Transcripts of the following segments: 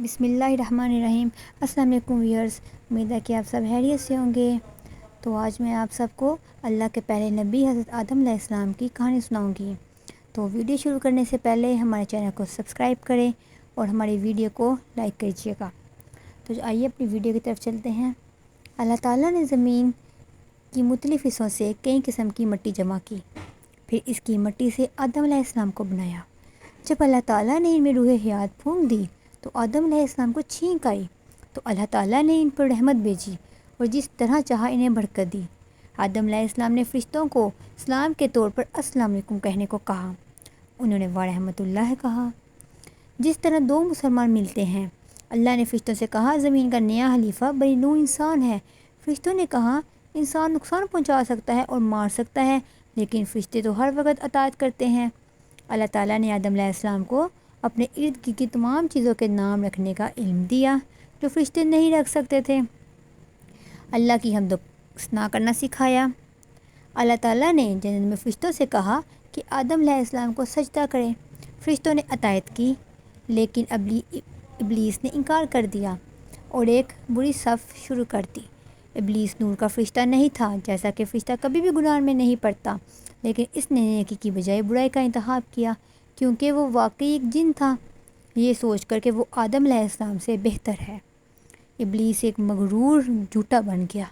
بسم اللہ الرحمن الرحیم۔ السلام علیکم ویورز، امید ہے کہ آپ سب خیریت سے ہوں گے۔ تو آج میں آپ سب کو اللہ کے پہلے نبی حضرت آدم علیہ السلام کی کہانی سناؤں گی۔ تو ویڈیو شروع کرنے سے پہلے ہمارے چینل کو سبسکرائب کریں اور ہماری ویڈیو کو لائک کیجیے گا۔ تو آئیے اپنی ویڈیو کی طرف چلتے ہیں۔ اللہ تعالیٰ نے زمین کی مختلف حصوں سے کئی قسم کی مٹی جمع کی، پھر اس کی مٹی سے آدم علیہ السلام کو بنایا۔ جب اللہ تعالیٰ نے ان میں روح حیات پھونک دی تو آدم علیہ السلام کو چھینک آئی، تو اللہ تعالیٰ نے ان پر رحمت بھیجی اور جس طرح چاہا انہیں برکت دی۔ آدم علیہ السلام نے فرشتوں کو سلام کے طور پر السلام علیکم کہنے کو کہا، انہوں نے ورحمۃ اللہ کہا۔ جس طرح دو مسلمان ملتے ہیں، اللہ نے فرشتوں سے کہا زمین کا نیا خلیفہ بنی نوح انسان ہے۔ فرشتوں نے کہا انسان نقصان پہنچا سکتا ہے اور مار سکتا ہے، لیکن فرشتے تو ہر وقت اطاعت کرتے ہیں۔ اللہ تعالیٰ نے آدم علیہ السلام کو اپنے ارد گرد کی تمام چیزوں کے نام رکھنے کا علم دیا جو فرشتے نہیں رکھ سکتے تھے۔ اللہ کی حمد و ثنا کرنا سکھایا۔ اللہ تعالیٰ نے جنت میں فرشتوں سے کہا کہ آدم علیہ السلام کو سجدہ کریں۔ فرشتوں نے اطاعت کی، لیکن ابلیس نے انکار کر دیا اور ایک بری صف شروع کر دی۔ ابلیس نور کا فرشتہ نہیں تھا، جیسا کہ فرشتہ کبھی بھی گناہ میں نہیں پڑتا، لیکن اس نے نیکی کی بجائے برائی کا انتخاب کیا کیونکہ وہ واقعی ایک جن تھا، یہ سوچ کر کہ وہ آدم علیہ السلام سے بہتر ہے۔ ابلیس ایک مغرور جھوٹا بن گیا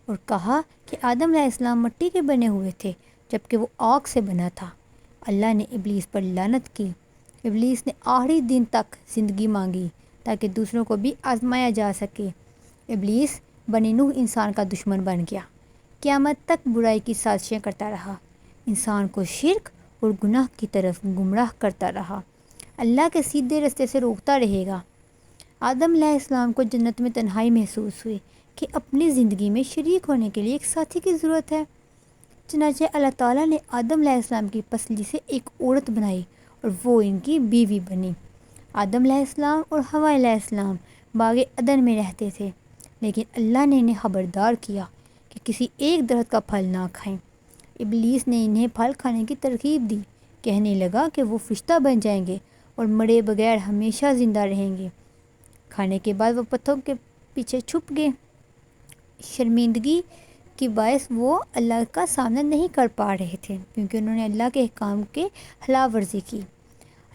اور کہا کہ آدم علیہ السلام مٹی کے بنے ہوئے تھے جبکہ وہ آگ سے بنا تھا۔ اللہ نے ابلیس پر لعنت کی۔ ابلیس نے آخری دن تک زندگی مانگی تاکہ دوسروں کو بھی آزمایا جا سکے۔ ابلیس بنی نوح انسان کا دشمن بن گیا، قیامت تک برائی کی سازشیں کرتا رہا، انسان کو شرک اور گناہ کی طرف گمراہ کرتا رہا، اللہ کے سیدھے راستے سے روکتا رہے گا۔ آدم علیہ السلام کو جنت میں تنہائی محسوس ہوئی کہ اپنی زندگی میں شریک ہونے کے لیے ایک ساتھی کی ضرورت ہے۔ چنانچہ اللہ تعالیٰ نے آدم علیہ السلام کی پسلی سے ایک عورت بنائی اور وہ ان کی بیوی بنی۔ آدم علیہ السلام اور حوا علیہ السلام باغ عدن میں رہتے تھے، لیکن اللہ نے انہیں خبردار کیا کہ کسی ایک درخت کا پھل نہ کھائیں۔ ابلیس نے انہیں پھل کھانے کی ترغیب دی، کہنے لگا کہ وہ فرشتہ بن جائیں گے اور مرے بغیر ہمیشہ زندہ رہیں گے۔ کھانے کے بعد وہ پتھروں کے پیچھے چھپ گئے۔ شرمندگی کی باعث وہ اللہ کا سامنا نہیں کر پا رہے تھے کیونکہ انہوں نے اللہ کے احکام کے خلاف ورزی کی۔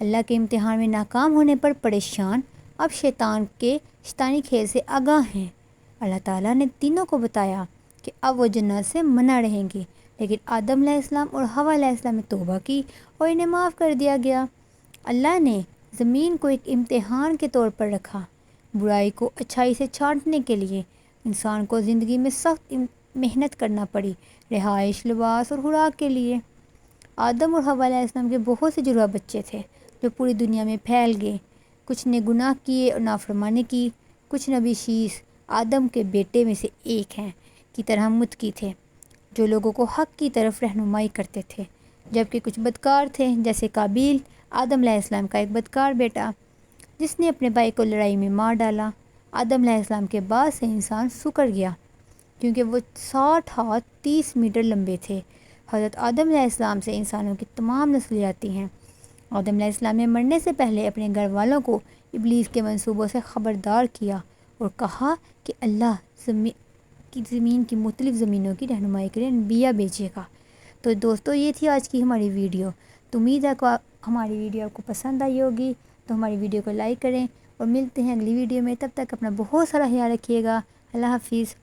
اللہ کے امتحان میں ناکام ہونے پر پریشان، اب شیطانی کھیل سے آگاہ ہیں۔ اللہ تعالیٰ نے تینوں کو بتایا کہ اب وہ جنت سے منع رہیں گے، لیکن آدم علیہ السلام اور حوا علیہ السلام نے توبہ کی اور انہیں معاف کر دیا گیا۔ اللہ نے زمین کو ایک امتحان کے طور پر رکھا، برائی کو اچھائی سے چھانٹنے کے لیے انسان کو زندگی میں سخت محنت کرنا پڑی، رہائش، لباس اور خوراک کے لیے۔ آدم اور حوا علیہ السلام کے بہت سے جڑواں بچے تھے جو پوری دنیا میں پھیل گئے۔ کچھ نے گناہ کیے اور نافرمانی کی، کچھ نبی شیس آدم کے بیٹے میں سے ایک ہیں کی طرح متقی تھے جو لوگوں کو حق کی طرف رہنمائی کرتے تھے، جبکہ کچھ بدکار تھے جیسے قابیل، آدم علیہ السلام کا ایک بدکار بیٹا جس نے اپنے بھائی کو لڑائی میں مار ڈالا۔ آدم علیہ السلام کے بعد سے انسان سکڑ گیا کیونکہ وہ 60 ہاتھ 30 میٹر لمبے تھے۔ حضرت آدم علیہ السلام سے انسانوں کی تمام نسلیں آتی ہیں۔ آدم علیہ السلام نے مرنے سے پہلے اپنے گھر والوں کو ابلیس کے منصوبوں سے خبردار کیا اور کہا کہ اللہ زمین کی مختلف زمینوں کی رہنمائی کے لیے انبیاء بھیجے گا۔ تو دوستو، یہ تھی آج کی ہماری ویڈیو۔ تو امید ہے کہ ہماری ویڈیو آپ کو پسند آئی ہوگی، تو ہماری ویڈیو کو لائک کریں اور ملتے ہیں اگلی ویڈیو میں۔ تب تک اپنا بہت سارا خیال رکھیے گا۔ اللہ حافظ۔